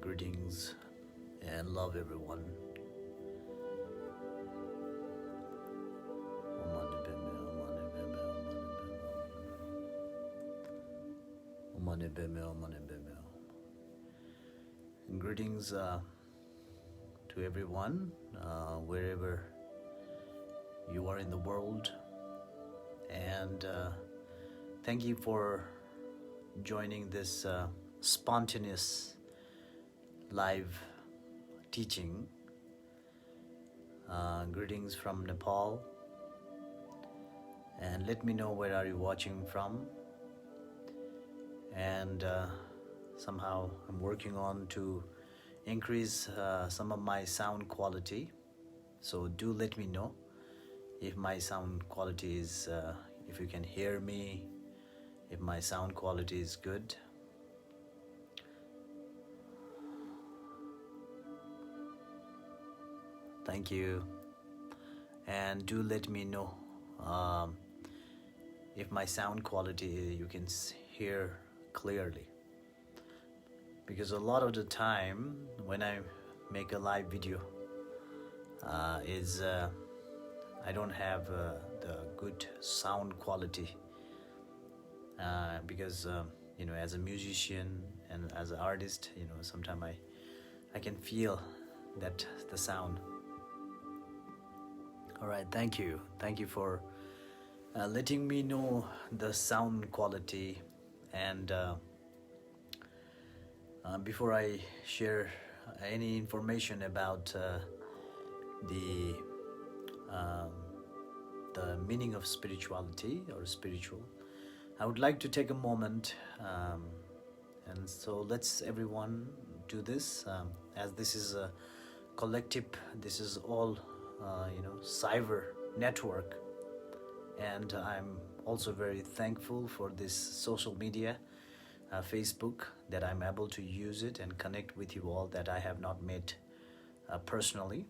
Greetings and love, everyone. Greetings to everyone, wherever you are in the world, and thank you for joining this spontaneous live teaching. Greetings from Nepal, and let me know where are you watching from. And somehow I'm working on to increase some of my sound quality, so do let me know if my sound quality is if you can hear me, if my sound quality is good. Thank you. And do let me know if my sound quality you can hear clearly, because a lot of the time when I make a live video I don't have the good sound quality because as a musician and as an artist, sometimes I can feel that the sound. All right, thank you for letting me know the sound quality. And before I share any information about the meaning of spirituality or spiritual, I would like to take a moment, and so let's everyone do this, as this is a collective, this is all cyber network, and I'm also very thankful for this social media, Facebook, that I'm able to use it and connect with you all that I have not met personally,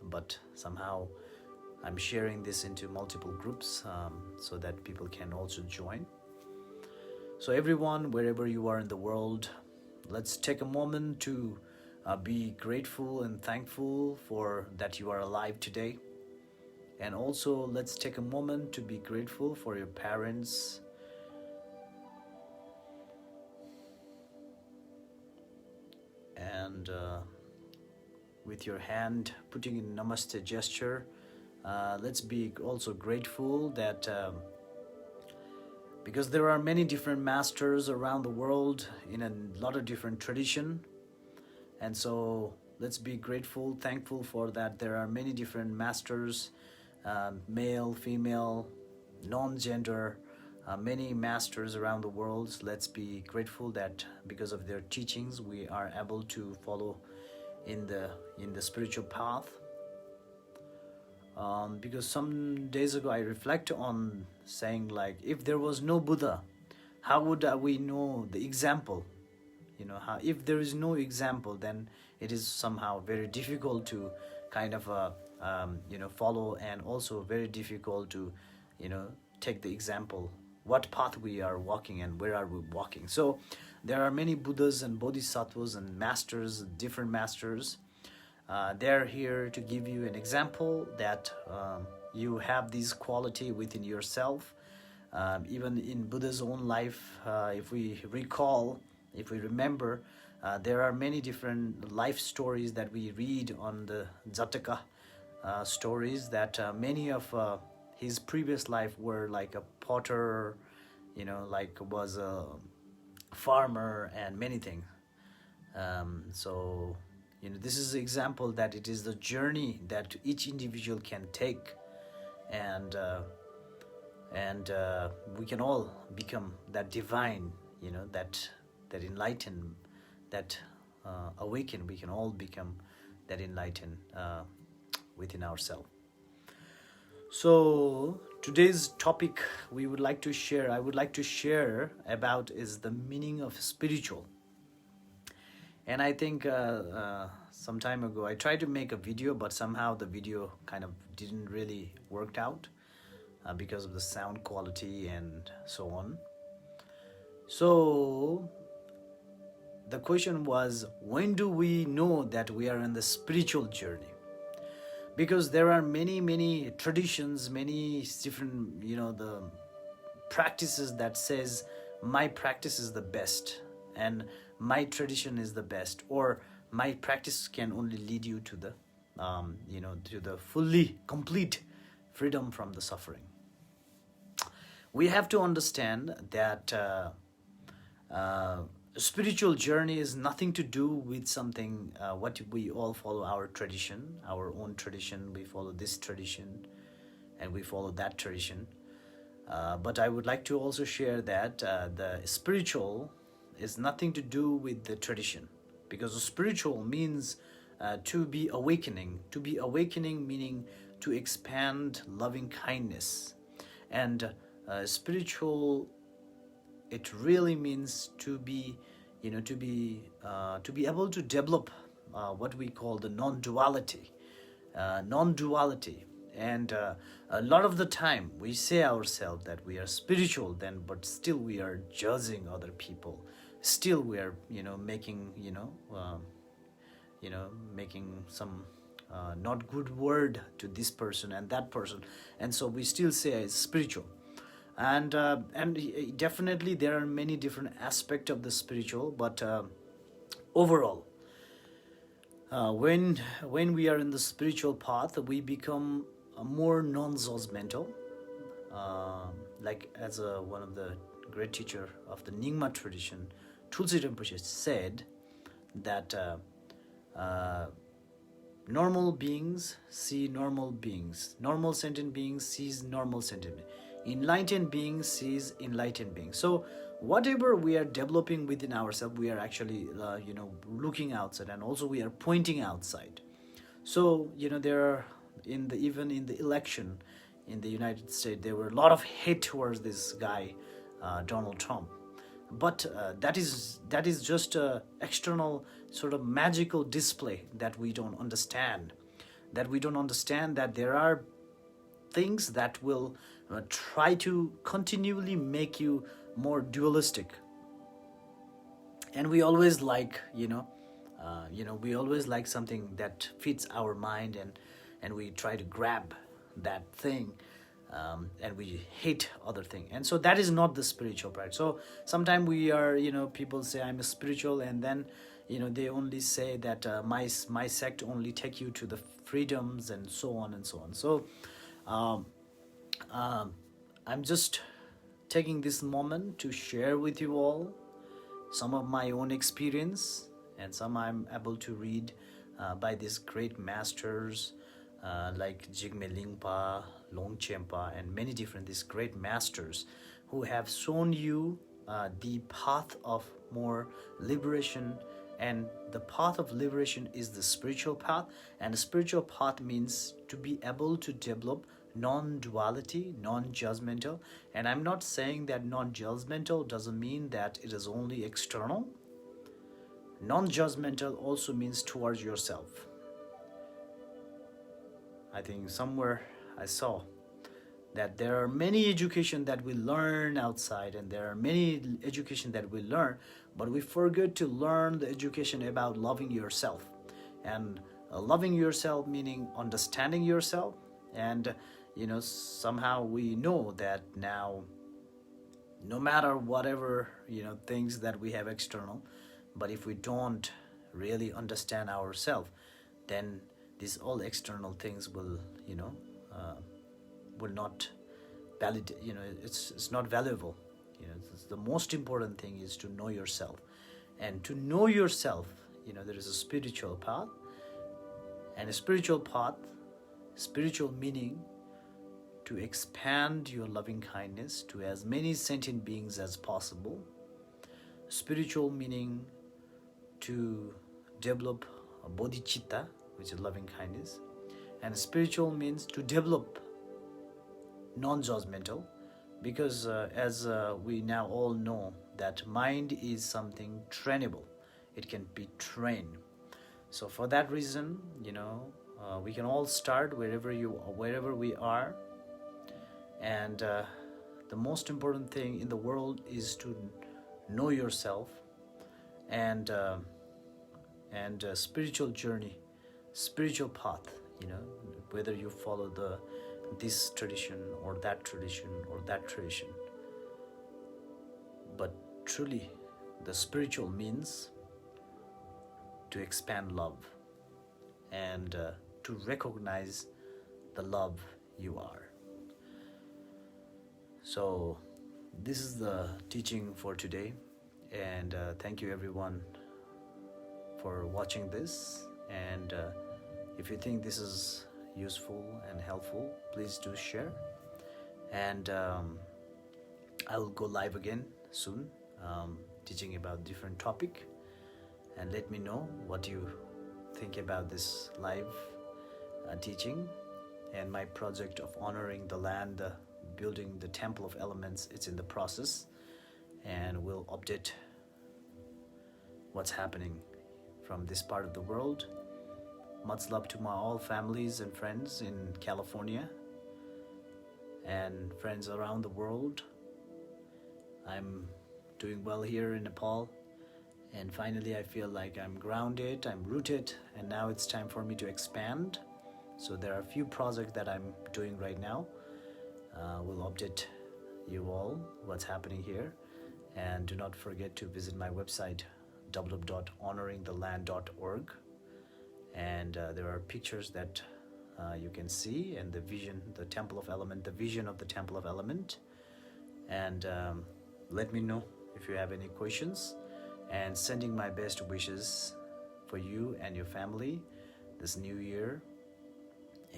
but somehow I'm sharing this into multiple groups so that people can also join. So everyone, wherever you are in the world, let's take a moment to be grateful and thankful for that you are alive today. And also let's take a moment to be grateful for your parents, and with your hand putting in namaste gesture, let's be also grateful that because there are many different masters around the world in a lot of different tradition, and so let's be grateful, thankful for that there are many different masters, male, female, non-gender, many masters around the world. Let's be grateful that because of their teachings we are able to follow in the spiritual path. Because some days ago I reflect on saying, like, if there was no Buddha, how would we know the example? If there is no example, then it is somehow very difficult to kind of follow, and also very difficult to take the example what path we are walking and where are we walking. So there are many Buddhas and Bodhisattvas and masters, different masters. They're here to give you an example that you have this quality within yourself. Even in Buddha's own life, if we recall, if we remember, there are many different life stories that we read on the Jataka stories, that many of his previous life were like a potter, like was a farmer and many things. So this is an example that it is the journey that each individual can take, and we can all become that divine, that enlighten, that awaken. We can all become that enlightened within ourselves. So today's topic I would like to share about is the meaning of spiritual. And I think some time ago I tried to make a video, but somehow the video kind of didn't really work out because of the sound quality and so on. So the question was, when do we know that we are in the spiritual journey? Because there are many traditions, many different, the practices that says my practice is the best and my tradition is the best, or my practice can only lead you to the, to the fully complete freedom from the suffering. We have to understand that spiritual journey is nothing to do with something what we all follow, our tradition, our own tradition. We follow this tradition and we follow that tradition. But I would like to also share that the spiritual is nothing to do with the tradition, because the spiritual means to be awakening. To be awakening meaning to expand loving kindness. And spiritual, it really means to be, to be able to develop what we call the non-duality. And a lot of the time we say ourselves that we are spiritual, then, but still we are judging other people. Still we are, making, making some not good word to this person and that person, and so we still say it's spiritual. And definitely there are many different aspects of the spiritual, but overall, when we are in the spiritual path, we become more non-judgmental. Like as one of the great teacher of the Nyingma tradition, Tulsi Rinpoche, said that normal beings see normal beings, normal sentient beings sees normal sentient beings, enlightened being sees enlightened being. So whatever we are developing within ourselves, we are actually looking outside, and also we are pointing outside. So there are even in the election in the United States, there were a lot of hate towards this guy, Donald Trump. But that is just a external sort of magical display that we don't understand. That there are things that will try to continually make you more dualistic. And we always like, we always like something that fits our mind, and we try to grab that thing, and we hate other thing. And so that is not the spiritual practice. So sometimes we are, people say I'm a spiritual, and then, they only say that my sect only take you to the freedoms and so on and so on. So I'm just taking this moment to share with you all some of my own experience, and some I'm able to read by these great masters like Jigme Lingpa, Longchenpa, and many different these great masters who have shown you the path of more liberation. And the path of liberation is the spiritual path, and the spiritual path means to be able to develop non-duality, non-judgmental. And I'm not saying that non-judgmental doesn't mean that it is only external. Non-judgmental also means towards yourself. I think somewhere I saw that there are many education that we learn outside, and there are many education that we learn, but we forget to learn the education about loving yourself. And loving yourself meaning understanding yourself. And somehow we know that now, no matter whatever things that we have external, but if we don't really understand ourselves, then these all external things will not valid. It's not valuable. The most important thing is to know yourself. And to know yourself, there is a spiritual path. And a spiritual path, spiritual meaning, to expand your loving kindness to as many sentient beings as possible. Spiritual meaning, to develop a bodhicitta, which is loving kindness. And spiritual means to develop non-judgmental, because as we now all know, that mind is something trainable. It can be trained. So for that reason, we can all start wherever we are. And the most important thing in the world is to know yourself. And spiritual journey, spiritual path, whether you follow this tradition or that tradition or that tradition. But truly, the spiritual means to expand love and to recognize the love you are. So this is the teaching for today. And thank you everyone for watching this. And if you think this is useful and helpful, please do share. And I will go live again soon, teaching about different topic. And let me know what you think about this live teaching. And my project of honoring the land, building the Temple of Elements, it's in the process. And we'll update what's happening from this part of the world. Much love to my all families and friends in California and friends around the world. I'm doing well here in Nepal, and finally I feel like I'm grounded, I'm rooted, and now it's time for me to expand. So there are a few projects that I'm doing right now. We'll update you all what's happening here. And do not forget to visit my website www.honoringtheland.org. And there are pictures that you can see, and the vision, the Temple of Element, the vision of the Temple of Element. And let me know if you have any questions, and sending my best wishes for you and your family this new year.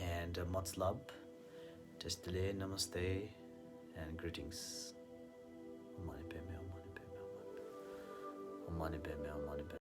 And much love, Testile, Namaste, and greetings. Om Mani Padme Hum.